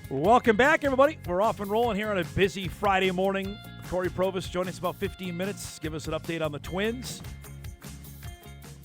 Welcome back, everybody. We're off and rolling here on a busy Friday morning. Corey Provis joining us about 15 minutes. Give us an update on the Twins.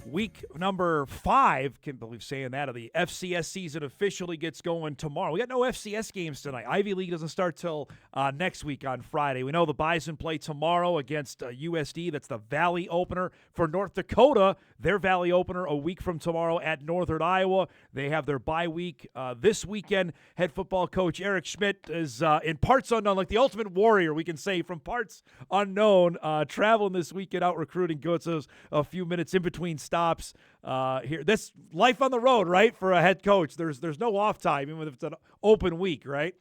Week number 5, can't believe saying that, of the FCS season officially gets going tomorrow. We got no FCS games tonight. Ivy League doesn't start till next week on Friday. We know the Bison play tomorrow against USD. That's the Valley opener. For North Dakota, their Valley opener a week from tomorrow at Northern Iowa. They have their bye week this weekend. Head football coach Eric Schmidt is in parts unknown, like the ultimate warrior, we can say, from parts unknown, traveling this weekend out recruiting. Goes a few minutes in between stops here. That's life on the road, right? For a head coach, there's no off time, even if it's an open week, right?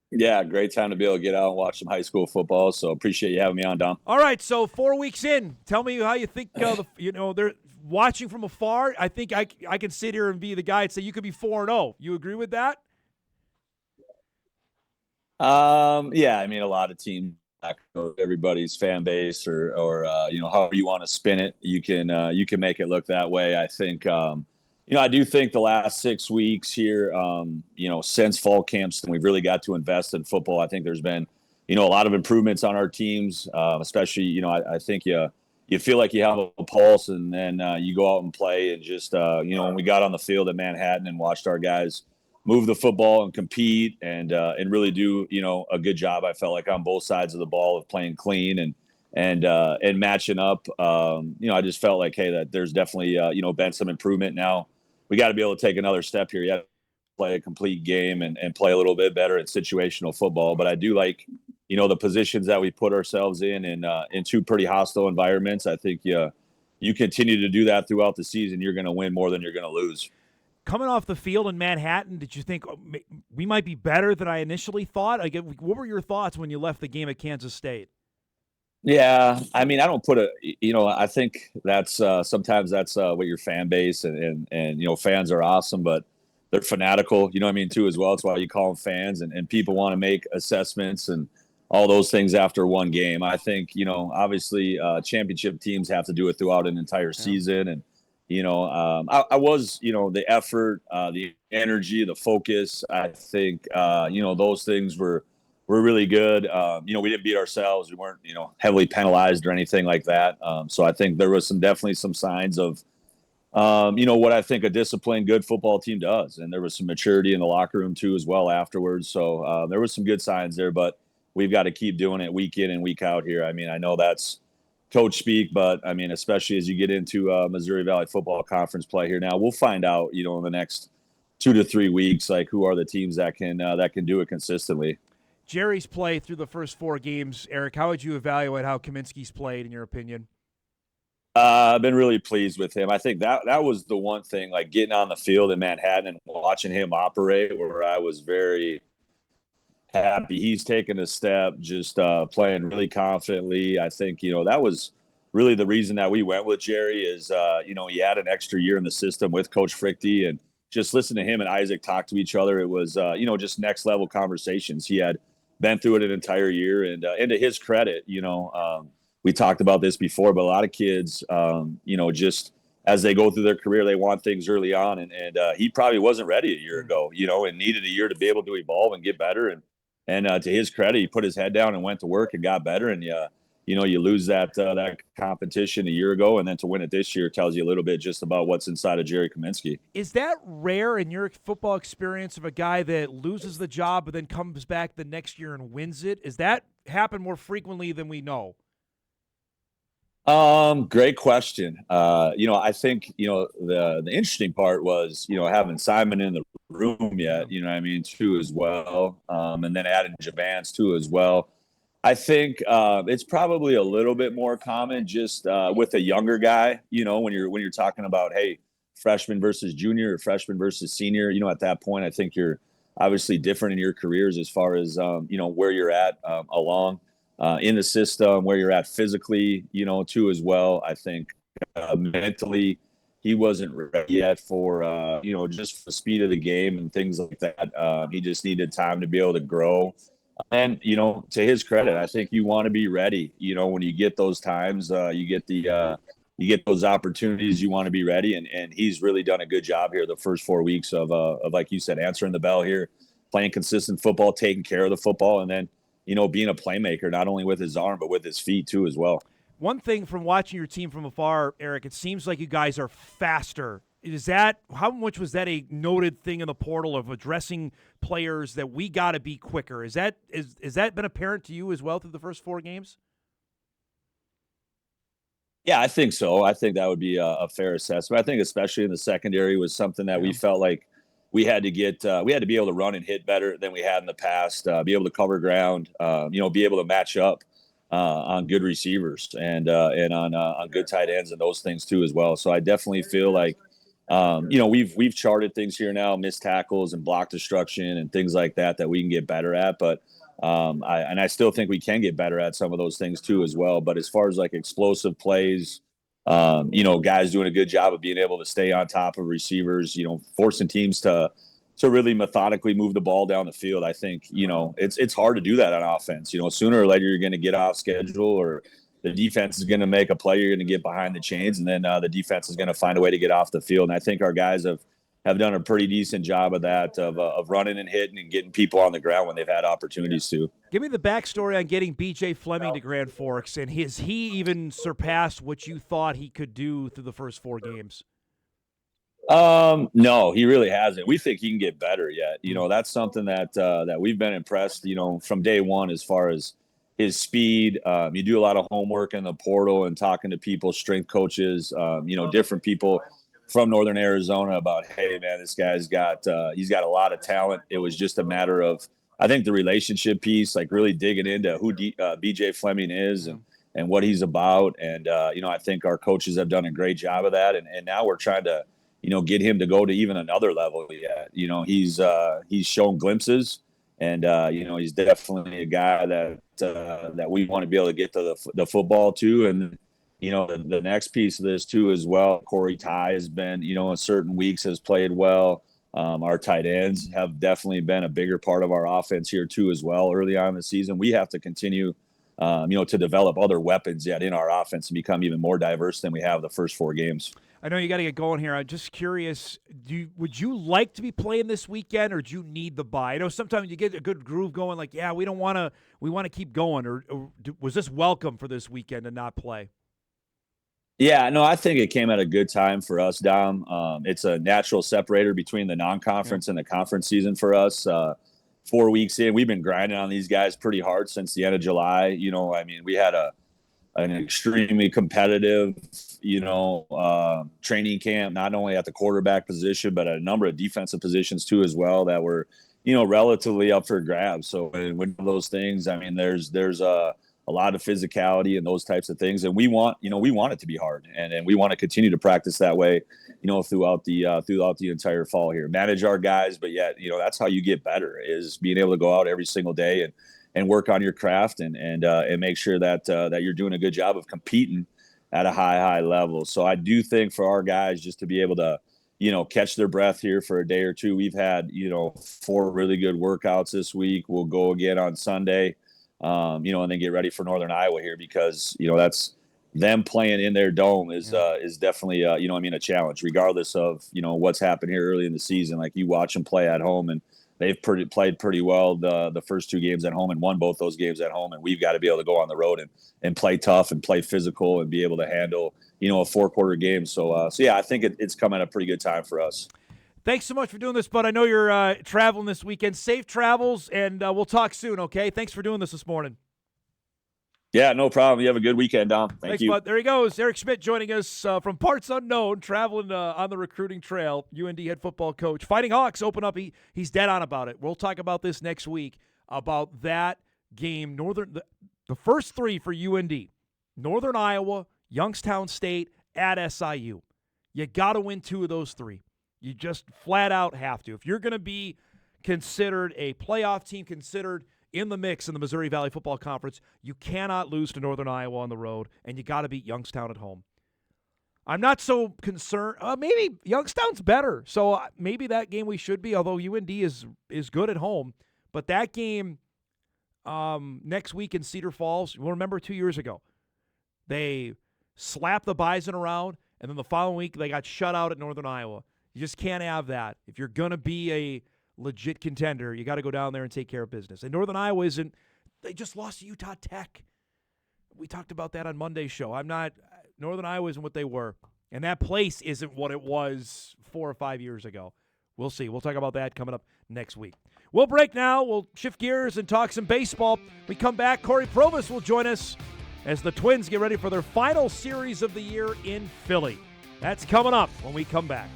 Yeah, great time to be able to get out and watch some high school football. So appreciate you having me on, Dom. All right, so 4 weeks in, tell me how you think. They're watching from afar. I think I can sit here and be the guy and say you could be 4-0. You agree with that? Yeah, I mean, a lot of teams, everybody's fan base or however you want to spin it, you can make it look that way. I think I do think the last 6 weeks here, since fall camps, we've really got to invest in football. I think there's been a lot of improvements on our teams, especially I think you feel like you have a pulse, and then you go out and play, and just when we got on the field at Manhattan and watched our guys move the football and compete and really do a good job. I felt like on both sides of the ball of playing clean and matching up. I just felt like, hey, that there's definitely been some improvement. Now we got to be able to take another step here. You have to play a complete game and play a little bit better at situational football. But I do like the positions that we put ourselves in two pretty hostile environments. I think you continue to do that throughout the season, you're going to win more than you're going to lose. Coming off the field in Manhattan, did you think we might be better than I initially thought? What were your thoughts when you left the game at Kansas State? Yeah, I mean, I don't put I think that's sometimes that's what your fan base and fans are awesome, but they're fanatical, too, as well. It's why you call them fans, and people want to make assessments and all those things after one game. I think, obviously championship teams have to do it throughout an entire season. And, I was, the effort, the energy, the focus, I think, those things were really good. We didn't beat ourselves. We weren't, heavily penalized or anything like that. So I think there was definitely some signs of, what I think a disciplined, good football team does. And there was some maturity in the locker room too, as well, afterwards. So there was some good signs there, but we've got to keep doing it week in and week out here. I mean, I know that's coach speak, but I mean, especially as you get into Missouri Valley Football Conference play here now, we'll find out, in the next 2 to 3 weeks, like who are the teams that can do it consistently. Jerry's play through the first 4 games, Eric, how would you evaluate how Kaminsky's played, in your opinion? I've been really pleased with him. I think that was the one thing, like getting on the field in Manhattan and watching him operate, where I was very happy. He's taken a step, just playing really confidently. I think, that was really the reason that we went with Jerry is, he had an extra year in the system with Coach Frichte, and just listen to him and Isaac talk to each other. It was, just next level conversations. He had been through it an entire year, and to his credit, we talked about this before, but a lot of kids, just as they go through their career, they want things early on. And he probably wasn't ready a year ago, and needed a year to be able to evolve and get better. And to his credit, he put his head down and went to work and got better. And, you lose that competition a year ago, and then to win it this year tells you a little bit just about what's inside of Jerry Kaminsky. Is that rare in your football experience, of a guy that loses the job but then comes back the next year and wins it? Is that happen more frequently than we know? Great question. I think, the interesting part was, having Simon in the room yet, too, as well. And then adding Javance too, as well. I think, it's probably a little bit more common just, with a younger guy, when you're talking about, hey, freshman versus junior or freshman versus senior, at that point, I think you're obviously different in your careers as far as, where you're at, along. In the system, where you're at physically, too, as well. I think mentally he wasn't ready yet for, just the speed of the game and things like that. He just needed time to be able to grow. And, to his credit, I think you want to be ready. When you get those times, you get those opportunities, you want to be ready. And he's really done a good job here the first 4 weeks of like you said, answering the bell here. playing consistent football, taking care of the football, and then, being a playmaker, not only with his arm, but with his feet too as well. One thing from watching your team from afar, Eric, it seems like you guys are faster. How much was that a noted thing in the portal of addressing players that we got to be quicker? Is that been apparent to you as well through the first 4 games? Yeah, I think so. I think that would be a fair assessment. I think especially in the secondary was something that we felt like we had to be able to run and hit better than we had in the past, be able to cover ground, be able to match up on good receivers and on good tight ends and those things too as well. So I definitely feel like, we've charted things here now, missed tackles and block destruction and things like that we can get better at. But I still think we can get better at some of those things too as well. But as far as like explosive plays, guys doing a good job of being able to stay on top of receivers, forcing teams to really methodically move the ball down the field. I think, it's hard to do that on offense. Sooner or later you're going to get off schedule, or the defense is going to make a play. You're going to get behind the chains, and then the defense is going to find a way to get off the field. And I think our guys have done a pretty decent job of that, of running and hitting and getting people on the ground when they've had opportunities to. Give me the backstory on getting B.J. Fleming to Grand Forks, and has he even surpassed what you thought he could do through the first 4 games? No, he really hasn't. We think he can get better yet. That's something that we've been impressed, from day one as far as his speed. You do a lot of homework in the portal and talking to people, strength coaches, different people from Northern Arizona about, hey man, this guy's he's got a lot of talent. It was just a matter of, I think, the relationship piece, like really digging into who BJ Fleming is and what he's about. And, I think our coaches have done a great job of that. And now we're trying to, get him to go to even another level yet. He's shown glimpses, and, he's definitely a guy that we want to be able to get to the football to. And, the next piece of this too as well, Corey Ty has been, in certain weeks has played well. Our tight ends have definitely been a bigger part of our offense here too as well. Early on in the season, we have to continue, to develop other weapons yet in our offense and become even more diverse than we have the first 4 games. I know you got to get going here. I'm just curious, would you like to be playing this weekend, or do you need the bye? I know sometimes you get a good groove going, like, yeah, we want to keep going, or was this welcome for this weekend to not play? Yeah, no, I think it came at a good time for us, Dom. It's a natural separator between the non-conference and the conference season for us. 4 weeks in, we've been grinding on these guys pretty hard since the end of July. We had an extremely competitive, training camp, not only at the quarterback position, but at a number of defensive positions too as well that were, relatively up for grabs. So with those things, there's a lot of physicality and those types of things. And we want it to be hard, and we want to continue to practice that way, throughout the entire fall here, manage our guys. But yet, that's how you get better, is being able to go out every single day and work on your craft and make sure that you're doing a good job of competing at a high level. So I do think for our guys just to be able to, catch their breath here for a day or two. We've had, 4 really good workouts this week. We'll go again on Sunday, and then get ready for Northern Iowa here, because, that's them playing in their dome is definitely, a challenge, regardless of, what's happened here early in the season. Like, you watch them play at home, and they've played pretty well the first 2 games at home and won both those games at home. And we've got to be able to go on the road and play tough and play physical and be able to handle, a 4-quarter game. So yeah, I think it's come at a pretty good time for us. Thanks so much for doing this, bud. I know you're traveling this weekend. Safe travels, and we'll talk soon, okay? Thanks for doing this morning. Yeah, no problem. You have a good weekend, Dom. Thanks, bud. There he goes. Eric Schmidt joining us from parts unknown, traveling on the recruiting trail. UND head football coach. Fighting Hawks open up. He's dead on about it. We'll talk about this next week, about that game. The first 3 for UND. Northern Iowa, Youngstown State, at SIU. You got to win 2 of those 3. You just flat out have to. If you're going to be considered a playoff team, considered in the mix in the Missouri Valley Football Conference, you cannot lose to Northern Iowa on the road, and you got to beat Youngstown at home. I'm not so concerned. Maybe Youngstown's better, so maybe that game we should be, although UND is good at home. But that game next week in Cedar Falls, we'll remember 2 years ago. They slapped the Bison around, and then the following week they got shut out at Northern Iowa. You just can't have that. If you're going to be a legit contender, you got to go down there and take care of business. And Northern Iowa isn't. They just lost to Utah Tech. We talked about that on Monday's show. Northern Iowa isn't what they were, and that place isn't what it was 4 or 5 years ago. We'll see. We'll talk about that coming up next week. We'll break now. We'll shift gears and talk some baseball. We come back. Corey Provis will join us as the Twins get ready for their final series of the year in Philly. That's coming up when we come back.